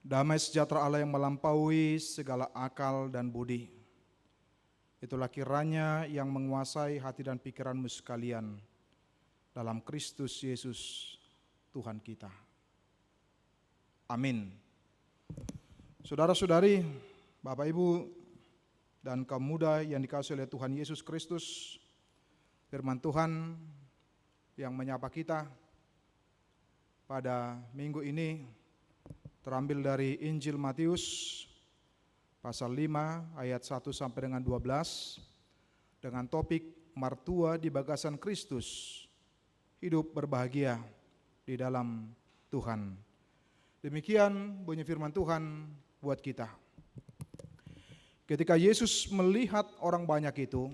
Damai sejahtera Allah yang melampaui segala akal dan budi, itulah kiranya yang menguasai hati dan pikiranmu sekalian dalam Kristus Yesus Tuhan kita. Amin. Saudara-saudari, Bapak Ibu dan kaum muda yang dikasihi oleh Tuhan Yesus Kristus, firman Tuhan yang menyapa kita pada minggu ini terambil dari Injil Matius pasal 5 ayat 1 sampai dengan 12 dengan topik mertua di bagasan Kristus, hidup berbahagia di dalam Tuhan. Demikian bunyi firman Tuhan buat kita. Ketika Yesus melihat orang banyak itu,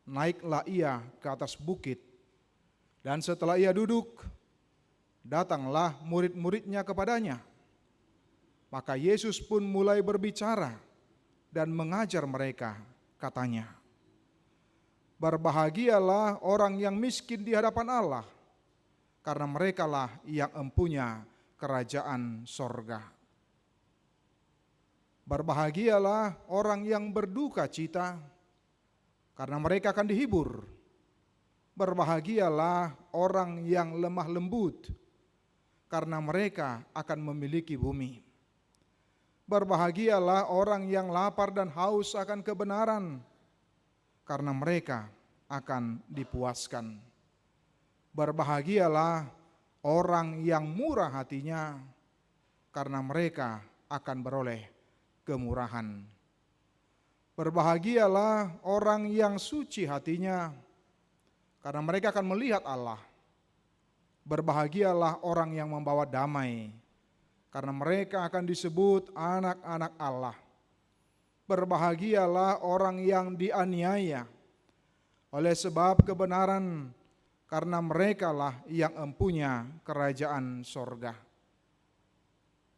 naiklah ia ke atas bukit, dan setelah ia duduk, datanglah murid-muridnya kepadanya. Maka Yesus pun mulai berbicara dan mengajar mereka, katanya, "Berbahagialah orang yang miskin di hadapan Allah, karena merekalah yang empunya kerajaan sorga. Berbahagialah orang yang berduka cita, karena mereka akan dihibur. Berbahagialah orang yang lemah lembut, karena mereka akan memiliki bumi. Berbahagialah orang yang lapar dan haus akan kebenaran, karena mereka akan dipuaskan. Berbahagialah orang yang murah hatinya, karena mereka akan beroleh kemurahan. Berbahagialah orang yang suci hatinya, karena mereka akan melihat Allah. Berbahagialah orang yang membawa damai, karena mereka akan disebut anak-anak Allah. Berbahagialah orang yang dianiaya oleh sebab kebenaran, karena merekalah yang empunya kerajaan sorga.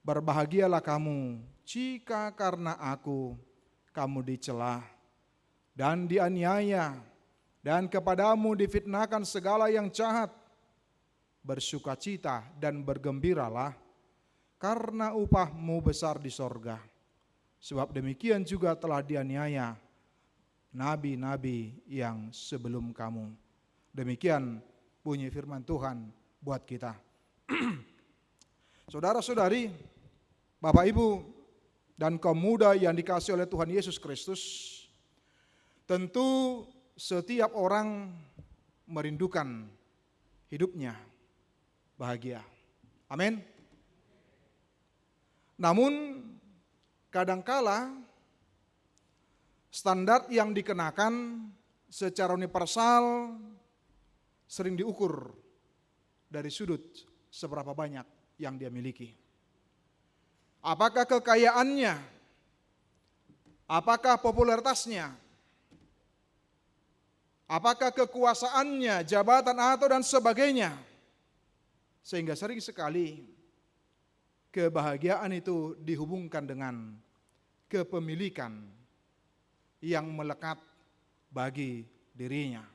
Berbahagialah kamu jika karena aku kamu dicela dan dianiaya, dan kepadamu difitnahkan segala yang jahat. Bersukacita dan bergembiralah, karena upahmu besar di sorga. Sebab demikian juga telah dianiaya nabi-nabi yang sebelum kamu." Demikian bunyi firman Tuhan buat kita. Saudara-saudari, Bapak Ibu dan kaum muda yang dikasihi oleh Tuhan Yesus Kristus, tentu setiap orang merindukan hidupnya bahagia. Amin. Namun kadangkala standar yang dikenakan secara universal sering diukur dari sudut seberapa banyak yang dia miliki. Apakah kekayaannya, apakah popularitasnya, apakah kekuasaannya, jabatan atau dan sebagainya. Sehingga sering sekali kebahagiaan itu dihubungkan dengan kepemilikan yang melekat bagi dirinya.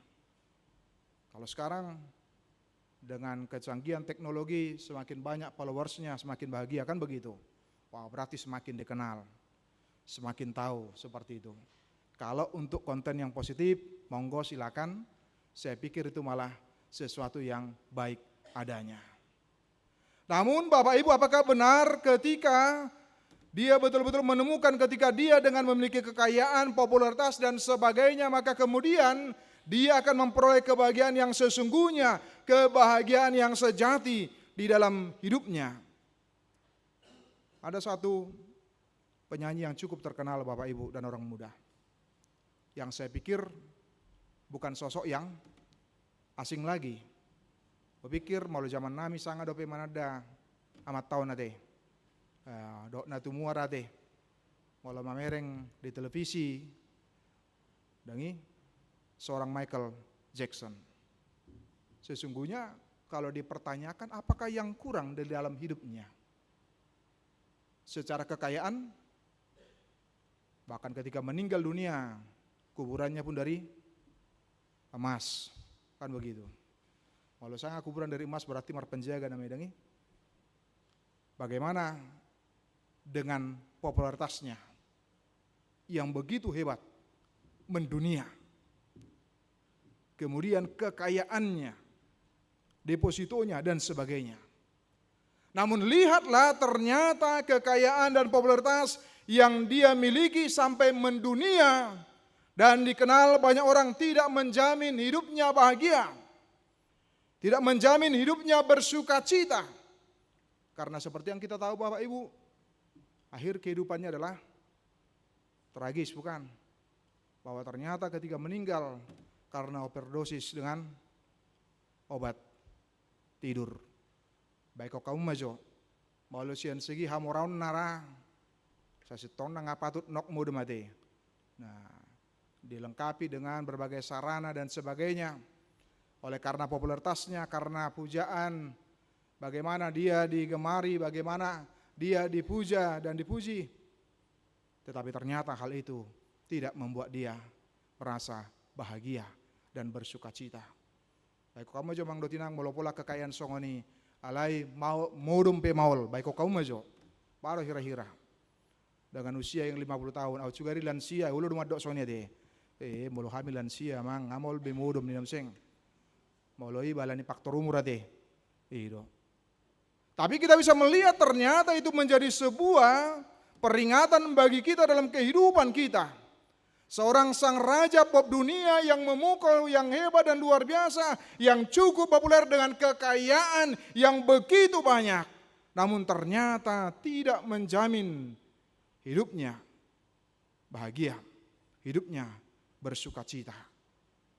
Kalau sekarang dengan kecanggihan teknologi, semakin banyak followersnya semakin bahagia, kan begitu. Wah, berarti semakin dikenal, semakin tahu, seperti itu. Kalau untuk konten yang positif, monggo silakan. Saya pikir itu malah sesuatu yang baik adanya. Namun Bapak Ibu, apakah benar ketika dia betul-betul menemukan ketika dia dengan memiliki kekayaan, popularitas dan sebagainya, maka kemudian dia akan memperoleh kebahagiaan yang sesungguhnya, kebahagiaan yang sejati di dalam hidupnya? Ada satu penyanyi yang cukup terkenal Bapak Ibu dan orang muda, yang saya pikir bukan sosok yang asing lagi. Berpikir mau zaman nami sanga dope manada amat tahun nate, dok natu muara te, mau mamereng di televisi, dangi seorang Michael Jackson. Sesungguhnya kalau dipertanyakan apakah yang kurang di dalam hidupnya, secara kekayaan, bahkan ketika meninggal dunia kuburannya pun dari emas, kan begitu. Kalau saya kuburan dari emas berarti marpenjaga namanya dangi. Bagaimana dengan popularitasnya yang begitu hebat, mendunia. Kemudian kekayaannya, depositonya dan sebagainya. Namun lihatlah ternyata kekayaan dan popularitas yang dia miliki sampai mendunia dan dikenal banyak orang tidak menjamin hidupnya bahagia. Tidak menjamin hidupnya bersukacita. Karena seperti yang kita tahu Bapak Ibu, akhir kehidupannya adalah tragis, bukan? Bahwa ternyata ketika meninggal karena overdosis dengan obat tidur. Baik kau kamu majo, malusian segi hamoraun nara, sasitona ngapatut nok muda mati. Nah, dilengkapi dengan berbagai sarana dan sebagainya. Oleh karena popularitasnya, karena pujaan, bagaimana dia digemari, bagaimana dia dipuja dan dipuji. Tetapi ternyata hal itu tidak membuat dia merasa bahagia dan bersukacita. Baik kamu jo mang dotinang molo pola kekayaan songoni alai mau modum pe maul, baik kamu jo baru hira-hira. Dengan usia yang 50 tahun, au cugari lansia, ulu rumah dok sonia deh. Molo hamil lansia mang ngamol be modum ni namseng. Moloi balani faktor umur ade. Tapi kita bisa melihat ternyata itu menjadi sebuah peringatan bagi kita dalam kehidupan kita. Seorang sang raja pop dunia yang memukul, yang hebat dan luar biasa, yang cukup populer dengan kekayaan yang begitu banyak. Namun ternyata tidak menjamin hidupnya bahagia, hidupnya bersukacita.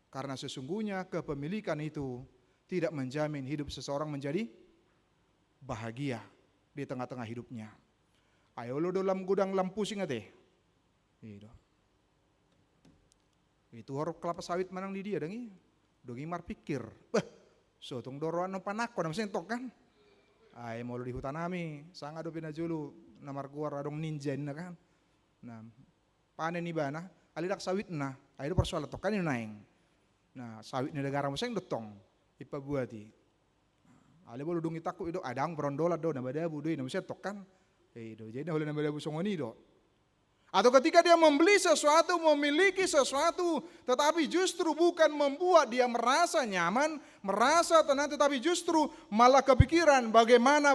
Karena sesungguhnya kepemilikan itu tidak menjamin hidup seseorang menjadi bahagia di tengah-tengah hidupnya. Ayo lo dalam gudang lampu singa deh. Itu hor kelapa sawit manang di dia dengi. Dongi mar pikir. Sotong doroan no panako nam sentok kan. Ay mau di hutan nami, sanga do pinajulu namar guar adong ninja na kan. Nah, panen ibana, alidak sawit na, ayo persoalan tokan ini naing. Nah, sawit ni negara museng dotong ipabuati. Ale bolu dungi takut itu adang berondola do nabada budui namusia tokan. Jadi oleh nabada busongoni do. Atau ketika dia membeli sesuatu, memiliki sesuatu, tetapi justru bukan membuat dia merasa nyaman, merasa tenang, tetapi justru malah kepikiran bagaimana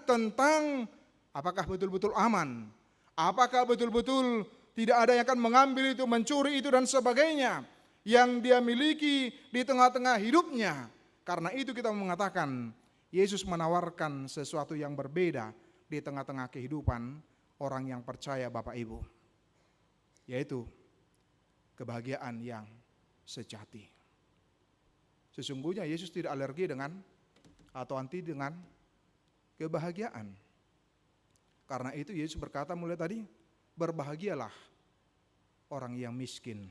tentang apakah betul-betul aman, apakah betul-betul tidak ada yang akan mengambil itu, mencuri itu dan sebagainya yang dia miliki di tengah-tengah hidupnya. Karena itu kita mengatakan Yesus menawarkan sesuatu yang berbeda di tengah-tengah kehidupan orang yang percaya Bapak Ibu, yaitu kebahagiaan yang sejati. Sesungguhnya Yesus tidak alergi dengan atau anti dengan kebahagiaan. Karena itu Yesus berkata mulai tadi, berbahagialah orang yang miskin,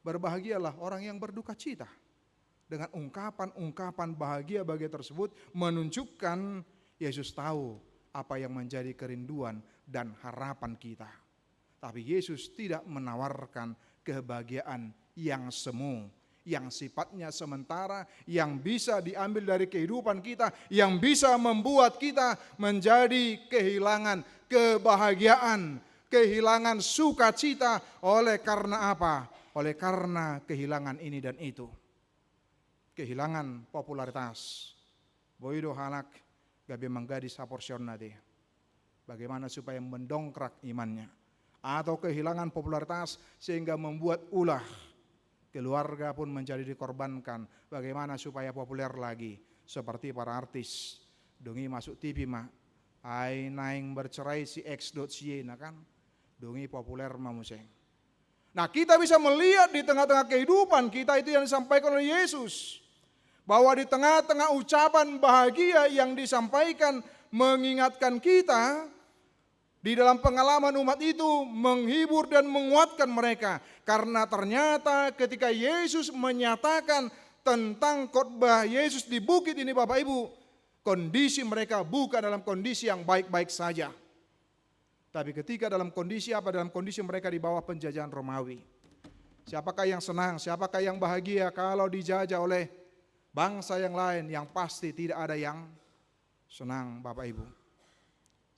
berbahagialah orang yang berduka cita. Dengan ungkapan-ungkapan bahagia-bahagia tersebut menunjukkan Yesus tahu apa yang menjadi kerinduan dan harapan kita. Tapi Yesus tidak menawarkan kebahagiaan yang semu, yang sifatnya sementara, yang bisa diambil dari kehidupan kita, yang bisa membuat kita menjadi kehilangan kebahagiaan, kehilangan sukacita. Oleh karena apa? Oleh karena kehilangan ini dan itu. Kehilangan popularitas. Boido hanak gabi menggadi saporsion nade. Bagaimana supaya mendongkrak imannya. Atau kehilangan popularitas sehingga membuat ulah. Keluarga pun menjadi dikorbankan. Bagaimana supaya populer lagi. Seperti para artis. Dongi masuk TV mah. Ai naing bercerai si X.C nah kan. Dongi populer mamuseng. Nah kita bisa melihat di tengah-tengah kehidupan kita itu yang disampaikan oleh Yesus. Bahwa di tengah-tengah ucapan bahagia yang disampaikan mengingatkan kita, di dalam pengalaman umat itu menghibur dan menguatkan mereka. Karena ternyata ketika Yesus menyatakan tentang khotbah Yesus di bukit ini Bapak Ibu, kondisi mereka bukan dalam kondisi yang baik-baik saja. Tapi ketika dalam kondisi apa? Dalam kondisi mereka di bawah penjajahan Romawi. Siapakah yang senang, siapakah yang bahagia kalau dijajah oleh bangsa yang lain? Yang pasti tidak ada yang senang Bapak Ibu.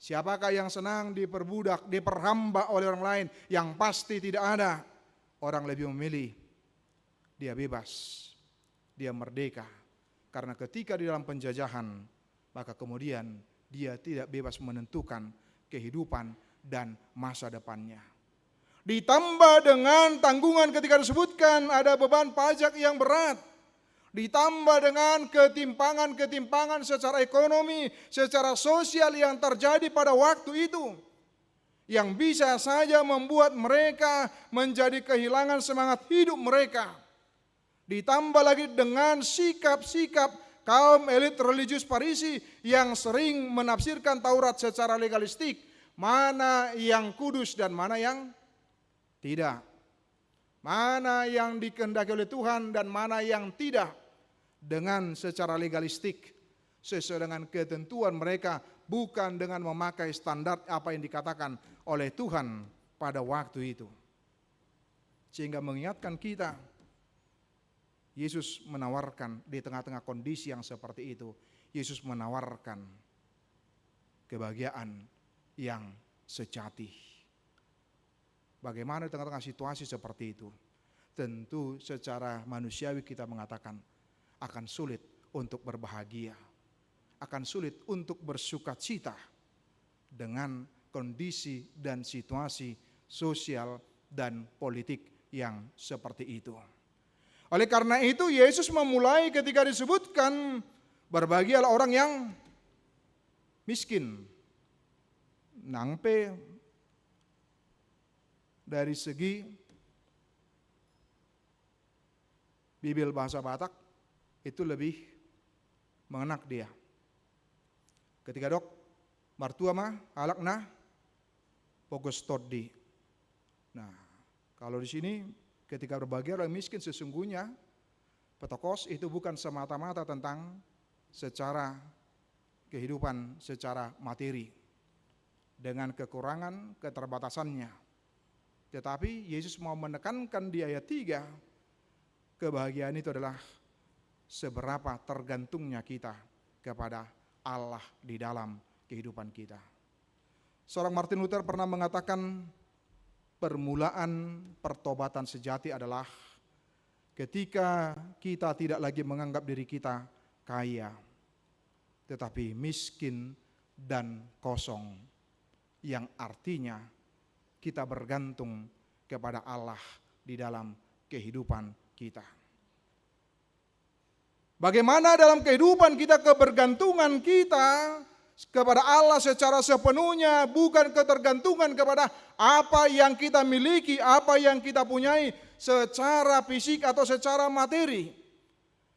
Siapakah yang senang diperbudak, diperhamba oleh orang lain? Yang pasti tidak ada. Orang lebih memilih, dia bebas, dia merdeka. Karena ketika di dalam penjajahan, maka kemudian dia tidak bebas menentukan kehidupan dan masa depannya. Ditambah dengan tanggungan ketika disebutkan ada beban pajak yang berat. Ditambah dengan ketimpangan-ketimpangan secara ekonomi, secara sosial yang terjadi pada waktu itu. Yang bisa saja membuat mereka menjadi kehilangan semangat hidup mereka. Ditambah lagi dengan sikap-sikap kaum elit religius Farisi yang sering menafsirkan Taurat secara legalistik. Mana yang kudus dan mana yang tidak. Mana yang dikehendaki oleh Tuhan dan mana yang tidak. Dengan secara legalistik, sesuai dengan ketentuan mereka, bukan dengan memakai standar apa yang dikatakan oleh Tuhan pada waktu itu. Sehingga mengingatkan kita, Yesus menawarkan di tengah-tengah kondisi yang seperti itu, Yesus menawarkan kebahagiaan yang sejati. Bagaimana di tengah-tengah situasi seperti itu? Tentu secara manusiawi kita mengatakan, akan sulit untuk berbahagia, akan sulit untuk bersuka cita dengan kondisi dan situasi sosial dan politik yang seperti itu. Oleh karena itu Yesus memulai ketika disebutkan berbahagialah orang yang miskin. Nangpe dari segi Bibil bahasa Batak itu lebih mengenak dia. Ketika dok martua mah alakna pogos todi. Nah, kalau di sini ketika berbahagia orang miskin sesungguhnya petokos itu bukan semata-mata tentang secara kehidupan secara materi dengan kekurangan keterbatasannya. Tetapi Yesus mau menekankan di ayat 3 kebahagiaan itu adalah seberapa tergantungnya kita kepada Allah di dalam kehidupan kita. Seorang Martin Luther pernah mengatakan permulaan pertobatan sejati adalah ketika kita tidak lagi menganggap diri kita kaya, tetapi miskin dan kosong, yang artinya kita bergantung kepada Allah di dalam kehidupan kita. Bagaimana dalam kehidupan kita kebergantungan kita kepada Allah secara sepenuhnya, bukan ketergantungan kepada apa yang kita miliki, apa yang kita punyai secara fisik atau secara materi.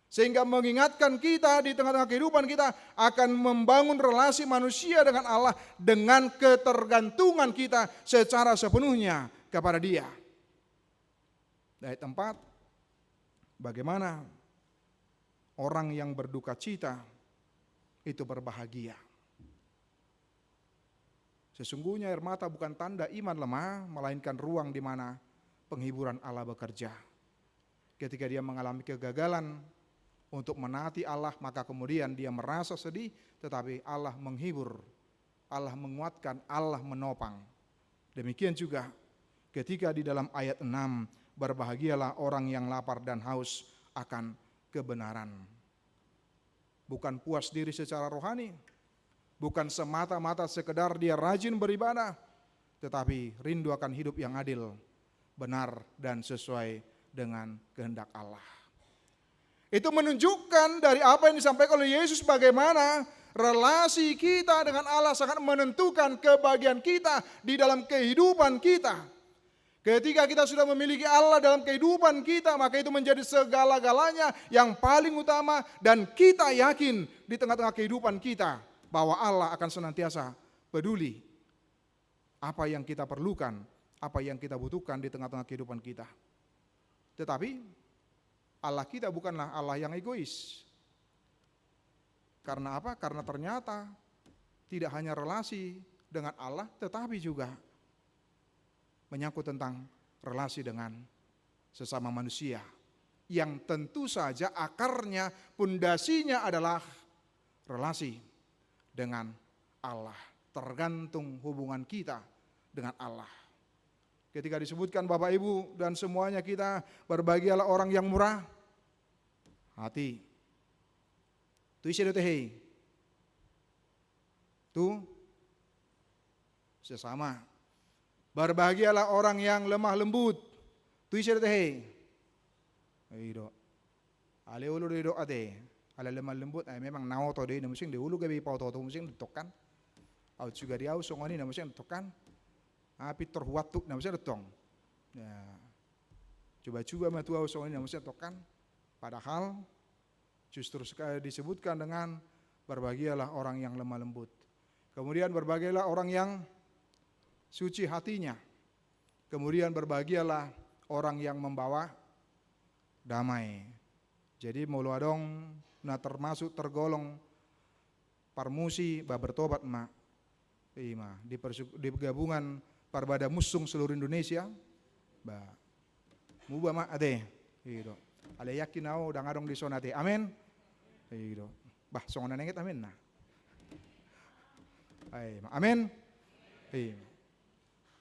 Sehingga mengingatkan kita di tengah-tengah kehidupan kita akan membangun relasi manusia dengan Allah dengan ketergantungan kita secara sepenuhnya kepada Dia. Dari tempat bagaimana orang yang berduka cita itu berbahagia. Sesungguhnya air mata bukan tanda iman lemah, melainkan ruang di mana penghiburan Allah bekerja. Ketika dia mengalami kegagalan untuk menaati Allah, maka kemudian dia merasa sedih, tetapi Allah menghibur, Allah menguatkan, Allah menopang. Demikian juga ketika di dalam ayat 6, berbahagialah orang yang lapar dan haus akan kebenaran. Bukan puas diri secara rohani, bukan semata-mata sekedar dia rajin beribadah, tetapi rindu akan hidup yang adil, benar dan sesuai dengan kehendak Allah. Itu menunjukkan dari apa yang disampaikan oleh Yesus bagaimana relasi kita dengan Allah sangat menentukan kebahagiaan kita di dalam kehidupan kita. Ketika kita sudah memiliki Allah dalam kehidupan kita, maka itu menjadi segala-galanya yang paling utama, dan kita yakin di tengah-tengah kehidupan kita bahwa Allah akan senantiasa peduli apa yang kita perlukan, apa yang kita butuhkan di tengah-tengah kehidupan kita. Tetapi Allah kita bukanlah Allah yang egois. Karena apa? Karena ternyata tidak hanya relasi dengan Allah, tetapi juga menyangkut tentang relasi dengan sesama manusia yang tentu saja akarnya, pondasinya adalah relasi dengan Allah tergantung hubungan kita dengan Allah. Ketika disebutkan Bapak Ibu dan semuanya kita, berbahagialah orang yang murah hati. Tu isi hei. Tu sesama. Berbahagialah orang yang lemah lembut. Tu isi hei. Ido. Ale ulu do ade. Ale lemah lembut memang nao to de musing de ulu gabi pau to musing ditokan. Au juga dia songoni na musing ditokan. Api terhuatuk na musing ditong. Ya. Coba-coba matu au songoni na musing ditokan. Padahal justru sekali disebutkan dengan berbahagialah orang yang lemah lembut. Kemudian berbahagialah orang yang suci hatinya. Kemudian berbahagialah orang yang membawa damai. Jadi mulu adong na termasuk tergolong parmusi ba bertobat ma. Ima di gabungan Parbada Musung seluruh Indonesia ba muba ma ade. Gitu. Ale yakin au dangadong di sonate. Amin. Gitu. Bah songonan nengit amin nah. Amin.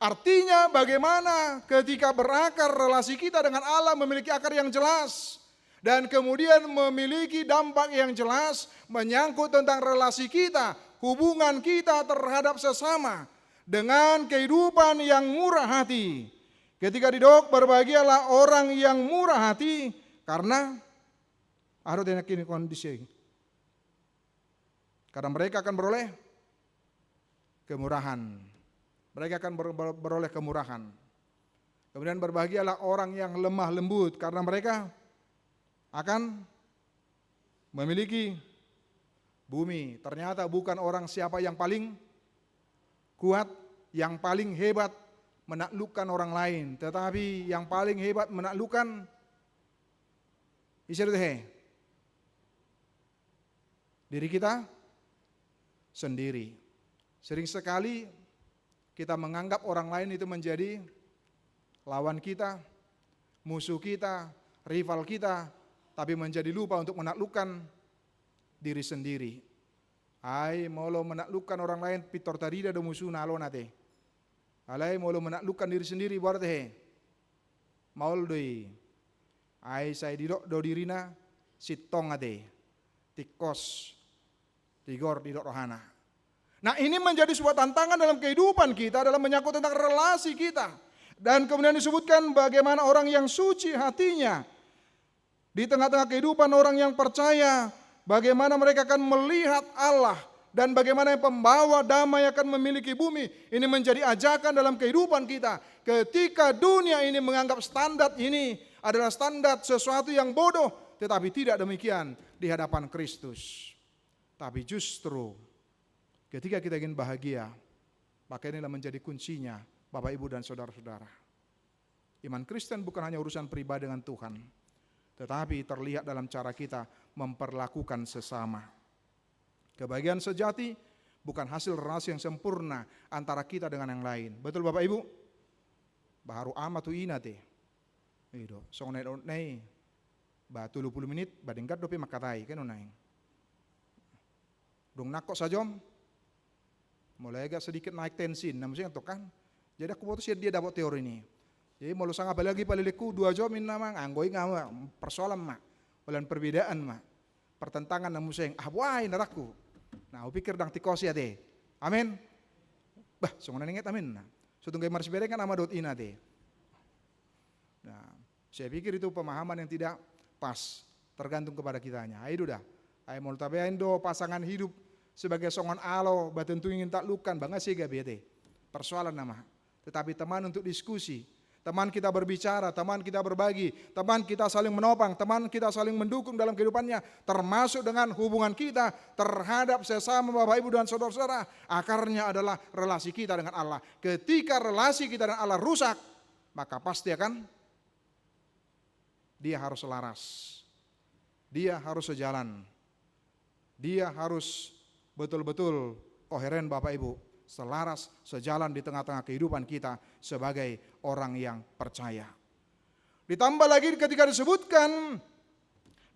Artinya bagaimana ketika berakar relasi kita dengan Allah memiliki akar yang jelas dan kemudian memiliki dampak yang jelas menyangkut tentang relasi kita, hubungan kita terhadap sesama dengan kehidupan yang murah hati. Ketika didok berbahagialah orang yang murah hati karena harus yakini kondisi. Karena mereka akan beroleh kemurahan. Mereka akan beroleh kemurahan. Kemudian berbahagialah orang yang lemah lembut karena mereka akan memiliki bumi. Ternyata bukan orang siapa yang paling kuat, yang paling hebat menaklukkan orang lain, tetapi yang paling hebat menaklukkan diri kita sendiri. Sering sekali kita menganggap orang lain itu menjadi lawan kita, musuh kita, rival kita, tapi menjadi lupa untuk menaklukkan diri sendiri. Mau lo menaklukkan orang lain pitor tarida do musuh nalo nate. Alai mau lo menaklukkan diri sendiri buat teh. Maul doi. Saya didok do dirina sitong ade. Tikos tigor didok rohana. Nah ini menjadi sebuah tantangan dalam kehidupan kita, dalam menyangkut tentang relasi kita. Dan kemudian disebutkan bagaimana orang yang suci hatinya. Di tengah-tengah kehidupan orang yang percaya, bagaimana mereka akan melihat Allah. Dan bagaimana yang pembawa damai akan memiliki bumi. Ini menjadi ajakan dalam kehidupan kita. Ketika dunia ini menganggap standar ini adalah standar sesuatu yang bodoh. Tetapi tidak demikian di hadapan Kristus. Tapi justru ketika kita ingin bahagia, maka inilah menjadi kuncinya Bapak Ibu dan saudara-saudara. Iman Kristen bukan hanya urusan pribadi dengan Tuhan, tetapi terlihat dalam cara kita memperlakukan sesama. Kebahagiaan sejati bukan hasil relasi yang sempurna antara kita dengan yang lain. Betul Bapak Ibu? Baru amatu inate. Itu, song nei ba 30 menit badingkat dopi makatai kan unaing. Dong nakok sajom. Mulai agak sedikit naik tensin, namanya itu kan. Jadi aku putus dia dapat teori ini. Jadi mau lu sangat lagi paliliku 2 jam ini namang anggoi ngama persoalan mak, ulan perbedaan mak, pertentangan namuseng wah naraku. Nah, aku pikir dang tikos ya deh. Amin. Bah, songonan ingat amin. Nah, sutunggai maris bereng kan ama dot ina deh. Nah, saya pikir itu pemahaman yang tidak pas, tergantung kepada kitanya. Ayo dah. Ayo mau tabein do pasangan hidup sebagai songon alo, batentu ingin taklukan banget sih gak bete. Persoalan nama. Tetapi teman untuk diskusi, teman kita berbicara, teman kita berbagi, teman kita saling menopang, teman kita saling mendukung dalam kehidupannya, termasuk dengan hubungan kita terhadap sesama Bapak Ibu dan saudara-saudara. Akarnya adalah relasi kita dengan Allah. Ketika relasi kita dengan Allah rusak, maka pasti akan dia harus selaras, dia harus sejalan, dia harus betul-betul koheren Bapak Ibu, selaras, sejalan di tengah-tengah kehidupan kita sebagai orang yang percaya. Ditambah lagi ketika disebutkan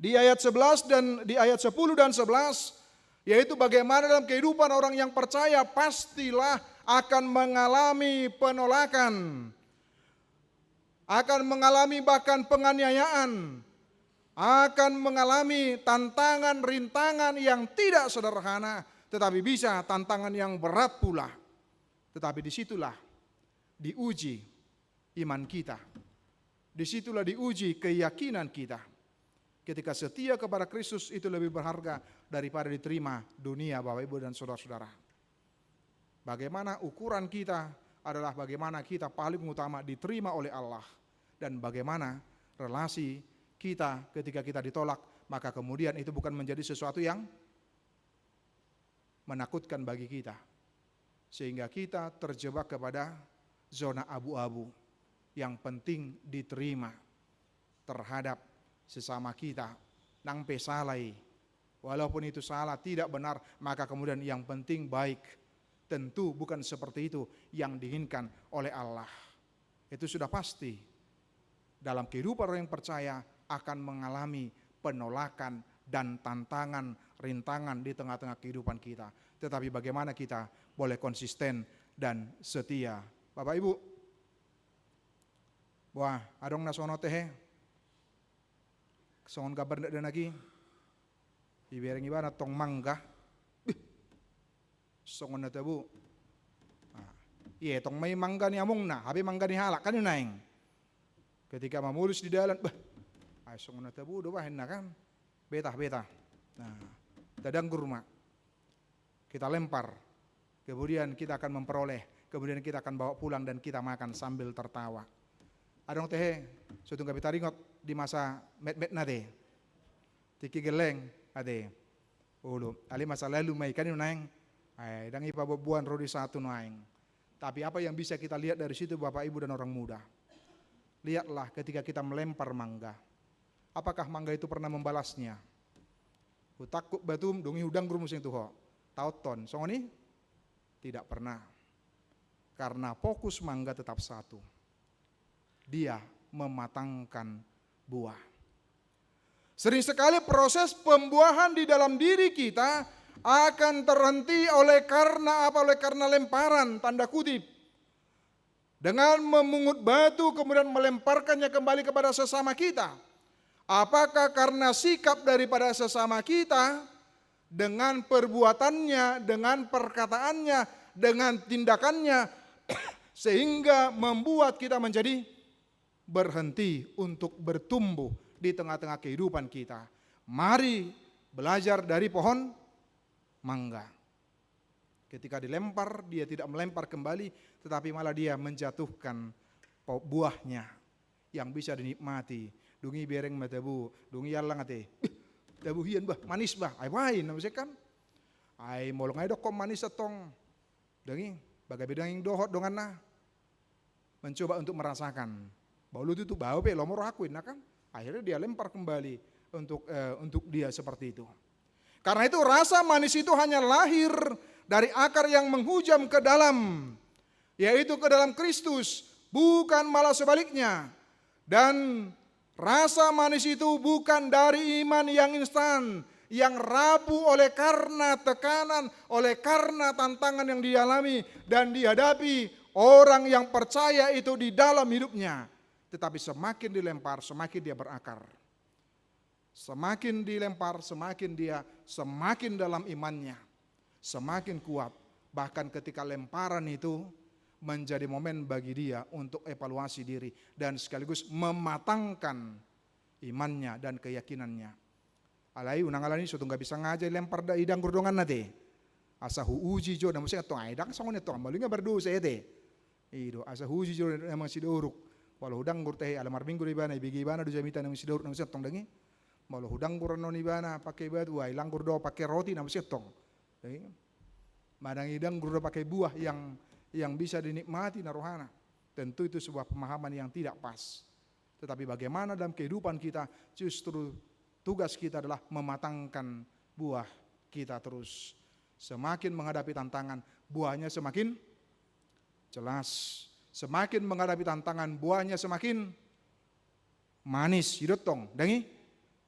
di ayat 11 dan di ayat 10 dan 11 Yaitu bagaimana dalam kehidupan orang yang percaya pastilah akan mengalami penolakan, akan mengalami bahkan penganiayaan, akan mengalami tantangan, rintangan yang tidak sederhana, tetapi bisa tantangan yang berat pula. Tetapi disitulah diuji iman kita, disitulah diuji keyakinan kita. Ketika setia kepada Kristus itu lebih berharga daripada diterima dunia, Bapak Ibu dan saudara-saudara. Bagaimana ukuran kita adalah bagaimana kita paling utama diterima oleh Allah, dan bagaimana relasi kita ketika kita ditolak, maka kemudian itu bukan menjadi sesuatu yang menakutkan bagi kita, sehingga kita terjebak kepada zona abu-abu. Yang penting diterima terhadap sesama kita, nang pesalai, walaupun itu salah, tidak benar, maka kemudian yang penting baik. Tentu bukan seperti itu yang diinginkan oleh Allah. Itu sudah pasti. Dalam kehidupan orang yang percaya akan mengalami penolakan dan tantangan, rintangan di tengah-tengah kehidupan kita. Tetapi bagaimana kita boleh konsisten dan setia. Bapak Ibu, wah, adong nasono teh, songon kabar ndak lagi, ibereng ibana tong mangga, songon na tabu, iya tong may mangga ni among na, habi mangga ni halak kan yun naing. Ketika mamulus di dalam, ay songon na tabu, dobahin na kan, betah. Nah, dadang gurma, kita lempar, kemudian kita akan memperoleh, kemudian kita akan bawa pulang dan kita makan sambil tertawa. Adong teh, suatu kami taringot di masa met-met nade, tiki geleng ade, ulu, ali masa lalu may kan naing, ay dang ipabubuan rodi satu naing. Tapi apa yang bisa kita lihat dari situ Bapak Ibu dan orang muda? Lihatlah ketika kita melempar mangga, apakah mangga itu pernah membalasnya? Utakuk batum dungi hudang guru musim tuho, tauton, songoni tidak pernah, karena fokus mangga tetap satu. Dia mematangkan buah. Sering sekali proses pembuahan di dalam diri kita akan terhenti oleh karena apa? Oleh karena lemparan, tanda kutip. Dengan memungut batu kemudian melemparkannya kembali kepada sesama kita. Apakah karena sikap daripada sesama kita dengan perbuatannya, dengan perkataannya, dengan tindakannya sehingga membuat kita menjadi berhenti untuk bertumbuh di tengah-tengah kehidupan kita. Mari belajar dari pohon mangga. Ketika dilempar, dia tidak melempar kembali, tetapi malah dia menjatuhkan buahnya yang bisa dinikmati. Dungi bereng matabu, dungi yalang ate. Tabu hian bah, manis bah. Ai wain namanya kan. Ai molong ai dok kok manis atong. Dungi bagai bidang dohot dongan mencoba untuk merasakan. Baulu itu bau pe lomor akuin, nah kan akhirnya dia lempar kembali untuk dia seperti itu. Karena itu rasa manis itu hanya lahir dari akar yang menghujam ke dalam, yaitu ke dalam Kristus, bukan malah sebaliknya. Dan rasa manis itu bukan dari iman yang instan, yang rapuh oleh karena tekanan, oleh karena tantangan yang dialami dan dihadapi orang yang percaya itu di dalam hidupnya. Tetapi semakin dilempar, semakin dia berakar. Semakin dilempar, semakin dalam imannya. Semakin kuat. Bahkan ketika lemparan itu menjadi momen bagi dia untuk evaluasi diri. Dan sekaligus mematangkan imannya dan keyakinannya. Alai unang alani suatu nggak bisa ngajai lempar da idang gurdongan nate. Asa huuji jo namun saya tong idang sangon itu ambalinga berdosa ete. Ido asa huuji jo namang sidoruk. Walau hudang gurteh alamar minggu di bana ibigi bana du jamita nang sidor nang setong dangi. Walau hudang gurno ni bana pakai batu ai langgur do pakai roti nang setong. Dangi. Madang idang gurdo pakai buah yang bisa dinikmati narohana. Tentu itu sebuah pemahaman yang tidak pas. Tetapi bagaimana dalam kehidupan kita justru tugas kita adalah mematangkan buah kita terus. Semakin menghadapi tantangan, buahnya semakin jelas. Semakin menghadapi tantangan, buahnya semakin manis. Hidot tong, dangi?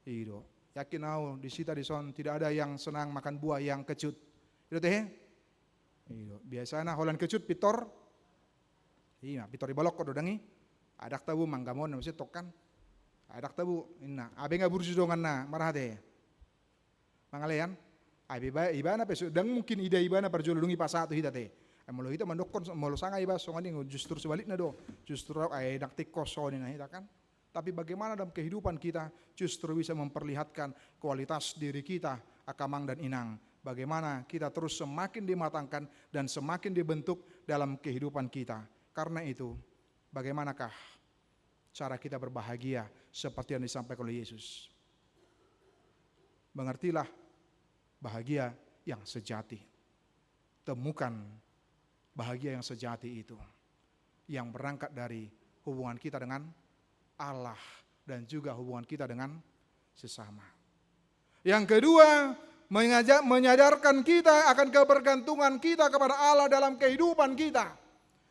Hidot. Yakin au di sita di son tidak ada yang senang makan buah yang kecut. Itu teh. Biasana holan kecut pitor. Iya, pitor di balok kok dodangi. Adak tabu manggamon mesti tokan. Adak tabu inna. Abe nga burju dongan na marah teh. Mangalean. Abi ibana pesu dan mungkin ide ibana perjolungi pasatu hita teh. Molo hita mandokon molo sanga iba songani justru sebaliknya do. Justru ai dak tikos sonina hita kan. Tapi bagaimana dalam kehidupan kita justru bisa memperlihatkan kualitas diri kita akamang dan inang. Bagaimana kita terus semakin dimatangkan dan semakin dibentuk dalam kehidupan kita. Karena itu, bagaimanakah cara kita berbahagia seperti yang disampaikan oleh Yesus? Mengertilah bahagia yang sejati. Temukan bahagia yang sejati itu. Yang berangkat dari hubungan kita dengan Allah dan juga hubungan kita dengan sesama. Yang kedua, menyadarkan kita akan kebergantungan kita kepada Allah dalam kehidupan kita.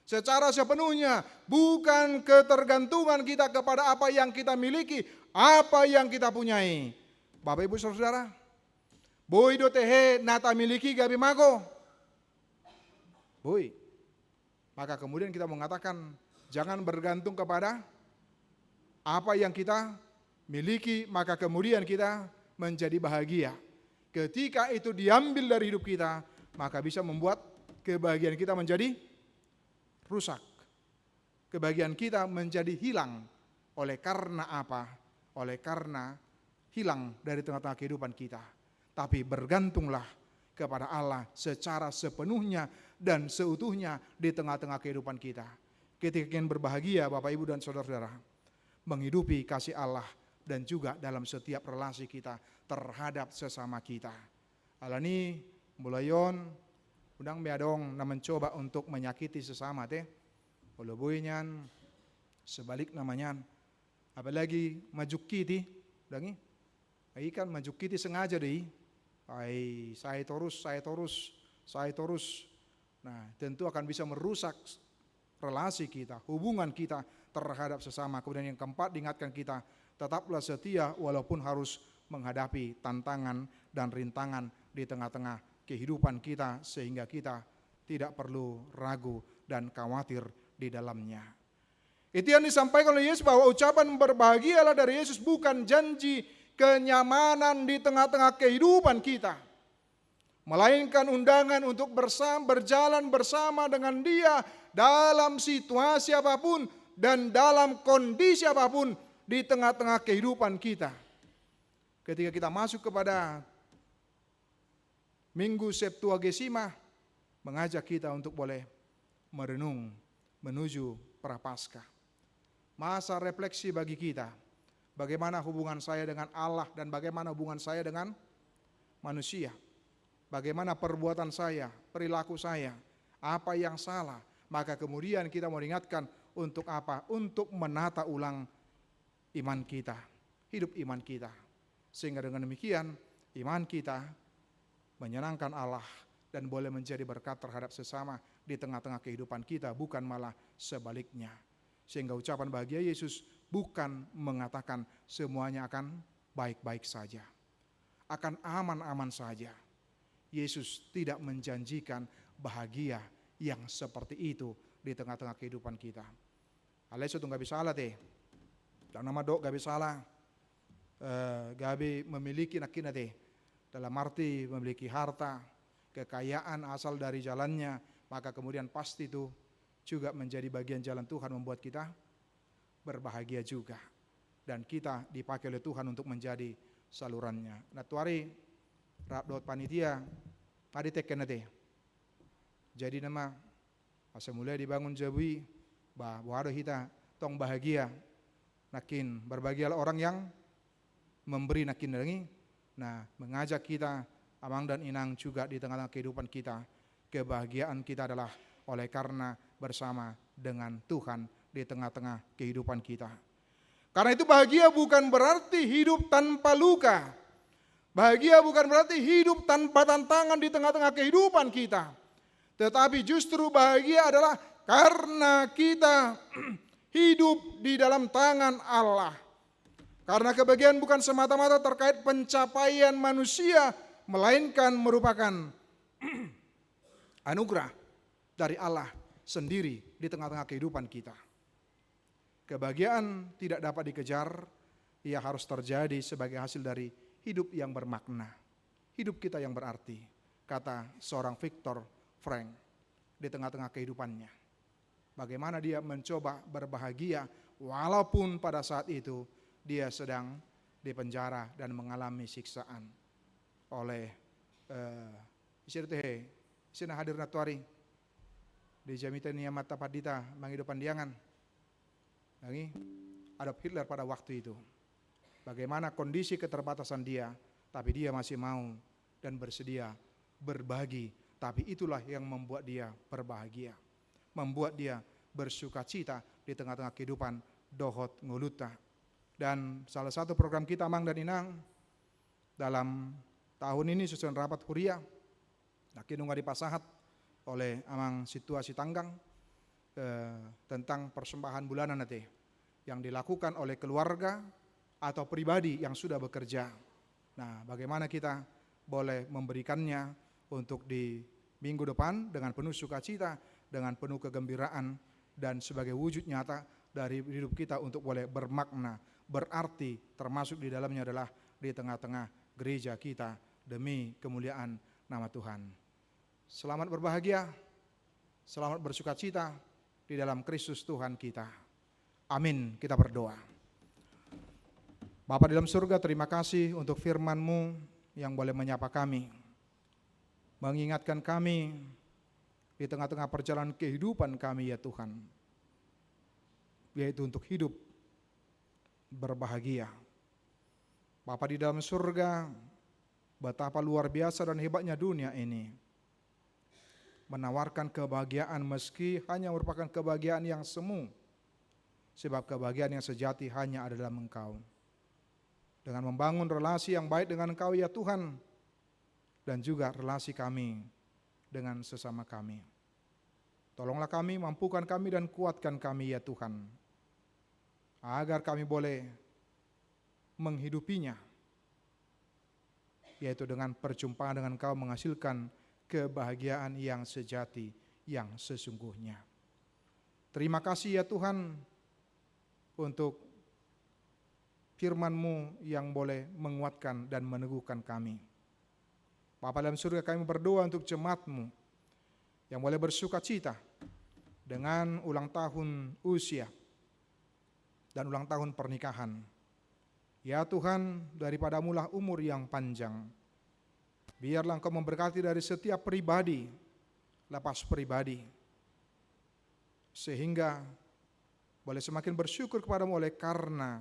Secara sepenuhnya, bukan ketergantungan kita kepada apa yang kita miliki, apa yang kita punyai. Bapak Ibu Saudara, boy do tehe nata miliki gabi mago. Boy. Maka kemudian kita mengatakan jangan bergantung kepada apa yang kita miliki, maka kemudian kita menjadi bahagia. Ketika itu diambil dari hidup kita, maka bisa membuat kebahagiaan kita menjadi rusak. Kebahagiaan kita menjadi hilang. Oleh karena apa? Oleh karena hilang dari tengah-tengah kehidupan kita. Tapi bergantunglah kepada Allah secara sepenuhnya dan seutuhnya di tengah-tengah kehidupan kita. Ketika ingin berbahagia Bapak Ibu dan Saudara-saudara, menghidupi kasih Allah dan juga dalam setiap relasi kita terhadap sesama kita. Alani mulayon undang meadong na mencoba untuk menyakiti sesama teh. Kalau boynyan sebalik namanya. Apalagi majuk kiti, dangi. Ai kan majuk kiti sengaja deh. Ai saya terus. Nah, tentu akan bisa merusak relasi kita, hubungan kita terhadap sesama. Kemudian yang keempat, diingatkan kita tetaplah setia walaupun harus menghadapi tantangan dan rintangan di tengah-tengah kehidupan kita sehingga kita tidak perlu ragu dan khawatir di dalamnya. Itu yang disampaikan oleh Yesus bahwa ucapan berbahagialah dari Yesus bukan janji kenyamanan di tengah-tengah kehidupan kita, melainkan undangan untuk berjalan bersama dengan Dia dalam situasi apapun dan dalam kondisi apapun di tengah-tengah kehidupan kita. Ketika kita masuk kepada Minggu Septuagesima, mengajak kita untuk boleh merenung menuju Prapaskah. Masa refleksi bagi kita, bagaimana hubungan saya dengan Allah dan bagaimana hubungan saya dengan manusia. Bagaimana perbuatan saya, perilaku saya, apa yang salah. Maka kemudian kita mau ingatkan untuk apa? Untuk menata ulang iman kita, hidup iman kita. Sehingga dengan demikian iman kita menyenangkan Allah dan boleh menjadi berkat terhadap sesama di tengah-tengah kehidupan kita, bukan malah sebaliknya. Sehingga ucapan bahagia Yesus bukan mengatakan semuanya akan baik-baik saja, akan aman-aman saja. Yesus tidak menjanjikan bahagia yang seperti itu di tengah-tengah kehidupan kita. Aleso tuh gak bisa salah teh. Dan nama dok gak bisa salah. Gabi memiliki nakina teh. Dalam arti memiliki harta, kekayaan asal dari jalannya. Maka kemudian pasti itu juga menjadi bagian jalan Tuhan membuat kita berbahagia juga. Dan kita dipakai oleh Tuhan untuk menjadi salurannya. Nah tuari Rabdot panitia tadi teken teh. Jadi nama asa mulai dibangun jabui bahwa kita tong bahagia. Nakin berbahagialah orang yang memberi nakin lagi. Nah, mengajak kita amang dan inang juga di tengah-tengah kehidupan kita. Kebahagiaan kita adalah oleh karena bersama dengan Tuhan di tengah-tengah kehidupan kita. Karena itu bahagia bukan berarti hidup tanpa luka. Bahagia bukan berarti hidup tanpa tantangan di tengah-tengah kehidupan kita. Tetapi justru bahagia adalah karena kita hidup di dalam tangan Allah. Karena kebahagiaan bukan semata-mata terkait pencapaian manusia, melainkan merupakan anugerah dari Allah sendiri di tengah-tengah kehidupan kita. Kebahagiaan tidak dapat dikejar, ia harus terjadi sebagai hasil dari hidup yang bermakna, hidup kita yang berarti, kata seorang Viktor Frankl di tengah-tengah kehidupannya. Bagaimana dia mencoba berbahagia walaupun pada saat itu dia sedang dipenjara dan mengalami siksaan oleh sina hadir natuari di jamitan niamat tapadita manghidupan diangan lagi Adolf Hitler pada waktu itu. Bagaimana kondisi keterbatasan dia, tapi dia masih mau dan bersedia berbagi. Tapi itulah yang membuat dia berbahagia, membuat dia bersukacita di tengah-tengah kehidupan dohot nguluta. Dan salah satu program kita Mang dan Inang dalam tahun ini susun rapat huria nakinunga dipasahat oleh amang situasi tanggang tentang persembahan bulanan nanti yang dilakukan oleh keluarga atau pribadi yang sudah bekerja. Nah, bagaimana kita boleh memberikannya untuk di minggu depan dengan penuh sukacita, dengan penuh kegembiraan, dan sebagai wujud nyata dari hidup kita untuk boleh bermakna, berarti, termasuk di dalamnya adalah di tengah-tengah gereja kita demi kemuliaan nama Tuhan. Selamat berbahagia, selamat bersukacita di dalam Kristus Tuhan kita. Amin. Kita berdoa. Bapa di dalam surga, terima kasih untuk firman-Mu yang boleh menyapa kami, mengingatkan kami di tengah-tengah perjalanan kehidupan kami ya Tuhan, yaitu untuk hidup berbahagia. Bapa di dalam surga, betapa luar biasa dan hebatnya dunia ini, menawarkan kebahagiaan meski hanya merupakan kebahagiaan yang semu, sebab kebahagiaan yang sejati hanya ada dalam Engkau. Dengan membangun relasi yang baik dengan Engkau ya Tuhan, dan juga relasi kami dengan sesama kami. Tolonglah kami, mampukan kami dan kuatkan kami ya Tuhan, agar kami boleh menghidupinya, yaitu dengan perjumpaan dengan Engkau menghasilkan kebahagiaan yang sejati, yang sesungguhnya. Terima kasih ya Tuhan untuk firman-Mu yang boleh menguatkan dan meneguhkan kami. Bapa dalam surga, kami berdoa untuk jemaat-Mu yang boleh bersukacita dengan ulang tahun usia dan ulang tahun pernikahan. Ya Tuhan, daripada-Mu lah umur yang panjang. Biarlah Engkau memberkati dari setiap pribadi, lepas pribadi, sehingga boleh semakin bersyukur kepada-Mu oleh karena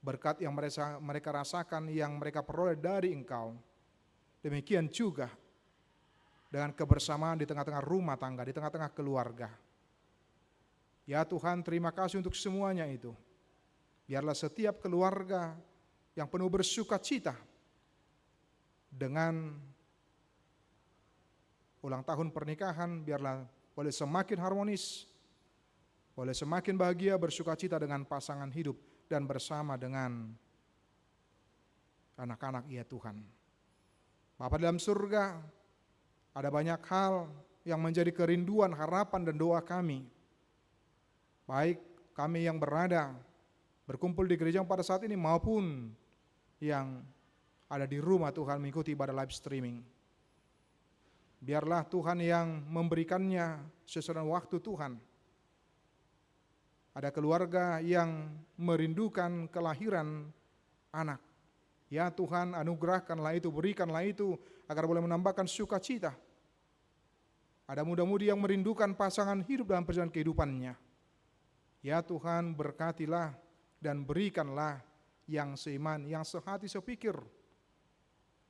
berkat yang mereka rasakan, yang mereka peroleh dari Engkau. Demikian juga dengan kebersamaan di tengah-tengah rumah tangga, di tengah-tengah keluarga. Ya Tuhan, terima kasih untuk semuanya itu. Biarlah setiap keluarga yang penuh bersukacita dengan ulang tahun pernikahan, biarlah boleh semakin harmonis, boleh semakin bahagia, bersukacita dengan pasangan hidup dan bersama dengan anak-anak ya Tuhan. Bapa dalam surga, ada banyak hal yang menjadi kerinduan, harapan dan doa kami. Baik kami yang berada berkumpul di gereja pada saat ini maupun yang ada di rumah Tuhan mengikuti ibadah live streaming. Biarlah Tuhan yang memberikannya sesuai waktu Tuhan. Ada keluarga yang merindukan kelahiran anak. Ya Tuhan, anugerahkanlah itu, berikanlah itu agar boleh menambahkan sukacita. Ada muda-mudi yang merindukan pasangan hidup dalam perjalanan kehidupannya. Ya Tuhan, berkatilah dan berikanlah yang seiman, yang sehati sepikir.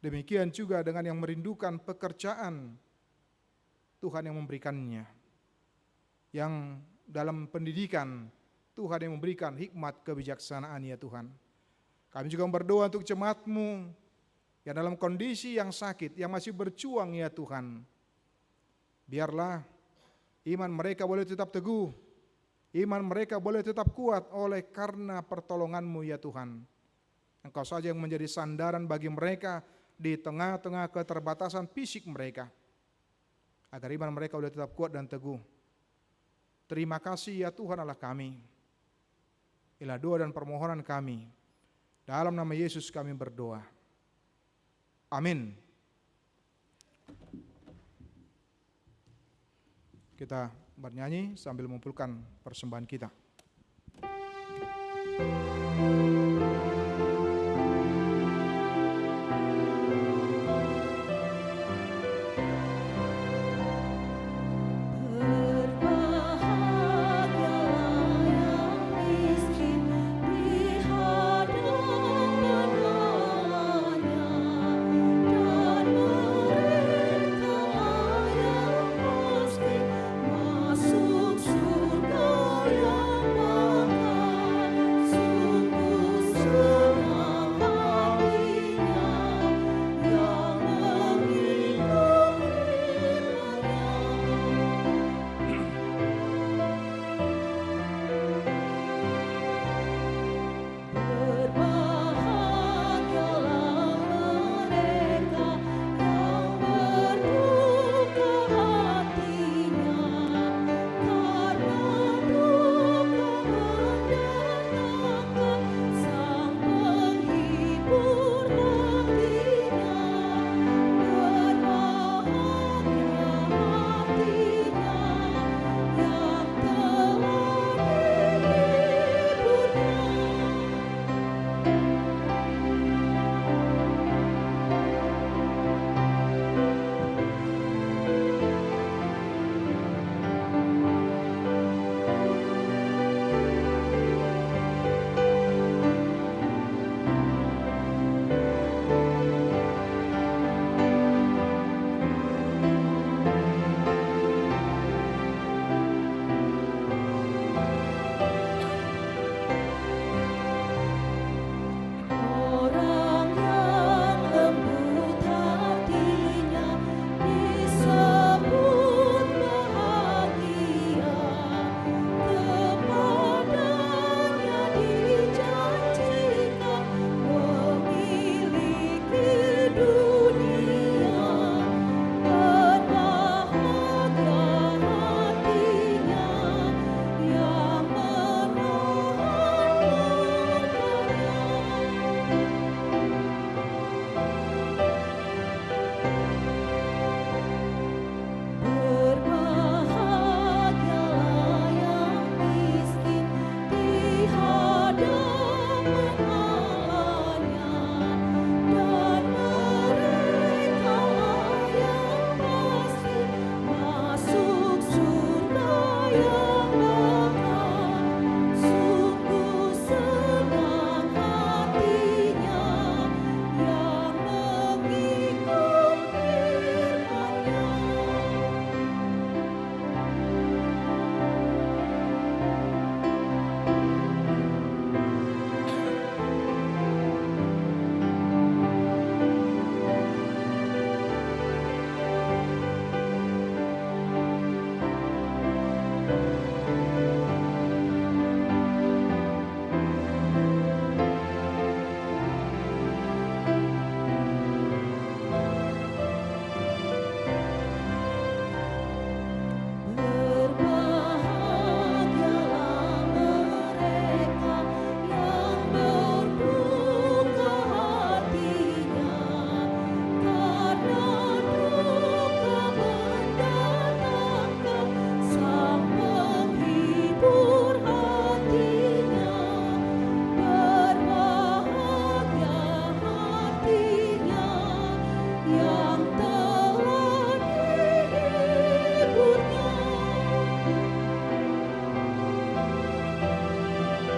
Demikian juga dengan yang merindukan pekerjaan, Tuhan yang memberikannya. Yang dalam pendidikan, Tuhan yang memberikan hikmat kebijaksanaan ya Tuhan. Kami juga berdoa untuk jemaat-Mu yang dalam kondisi yang sakit, yang masih berjuang ya Tuhan. Biarlah iman mereka boleh tetap teguh, Iman mereka boleh tetap kuat oleh karena pertolongan-Mu ya Tuhan. Engkau saja yang menjadi sandaran bagi mereka di tengah-tengah keterbatasan fisik mereka, agar iman mereka boleh tetap kuat dan teguh. Terima kasih ya Tuhan Allah kami. Inilah doa dan permohonan kami. Dalam nama Yesus kami berdoa. Amin. Kita bernyanyi sambil mengumpulkan persembahan kita.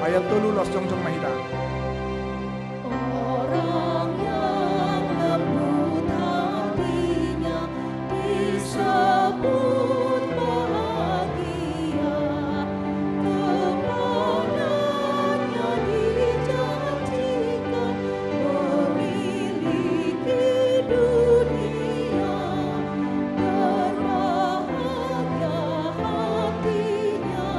Ayat 3 Jong Mahita. Orang yang lembut hatinya disebut bahagia, kepadanya dijanjikan memiliki dunia. Berbahagia hatinya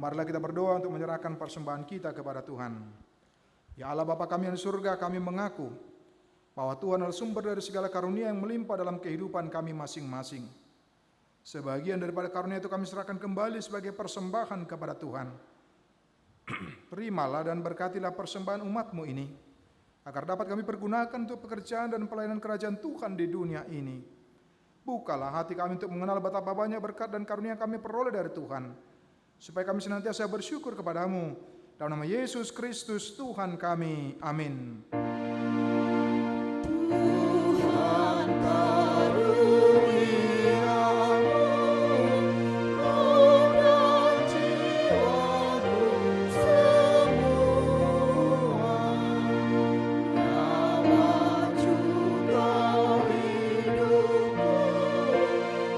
Marilah kita berdoa untuk menyerahkan persembahan kita kepada Tuhan. Ya Allah Bapa kami yang di surga, kami mengaku bahwa Tuhan adalah sumber dari segala karunia yang melimpah dalam kehidupan kami masing-masing. Sebagian daripada karunia itu kami serahkan kembali sebagai persembahan kepada Tuhan. Terimalah dan berkatilah persembahan umat-Mu ini, agar dapat kami pergunakan untuk pekerjaan dan pelayanan kerajaan Tuhan di dunia ini. Bukalah hati kami untuk mengenal betapa banyak berkat dan karunia yang kami peroleh dari Tuhan, supaya kami senantiasa bersyukur kepadamu. Dalam nama Yesus Kristus Tuhan kami. Amin. Tuhan karuniamu, roh dan jiwaku semua, nyawa juga hidupku,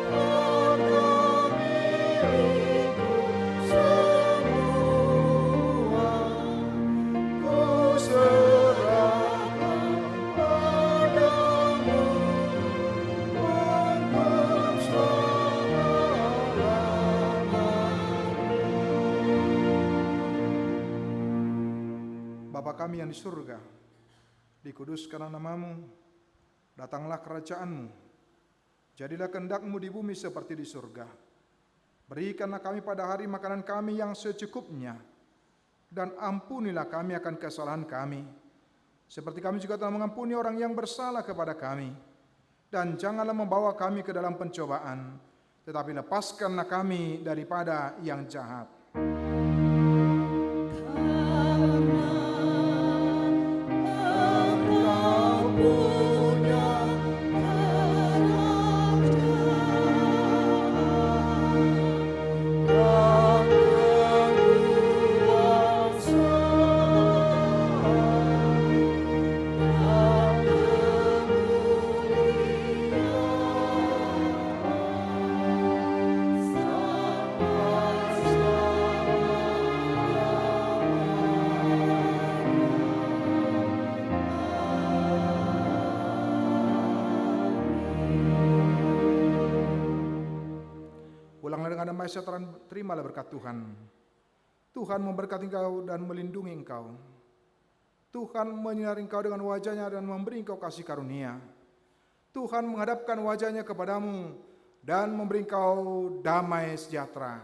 harta milikku semua, ku serahkan padamu untuk selama-lamanya. Bapa kami yang di surga, dikuduskanlah namamu, datanglah kerajaan-Mu, jadilah kehendak-Mu di bumi seperti di surga. Berikanlah kami pada hari makanan kami yang secukupnya, dan ampunilah kami akan kesalahan kami, seperti kami juga telah mengampuni orang yang bersalah kepada kami. Dan janganlah membawa kami ke dalam pencobaan, tetapi lepaskanlah kami daripada yang jahat. Engkau punya kerajaan dan kekuasaan dan kemuliaan sampai Pulanglah dengan damai sejahtera, terimalah berkat Tuhan. Tuhan memberkati engkau dan melindungi engkau. Tuhan menyinari engkau dengan wajah-Nya dan memberi engkau kasih karunia. Tuhan menghadapkan wajah-Nya kepadamu dan memberi engkau damai sejahtera.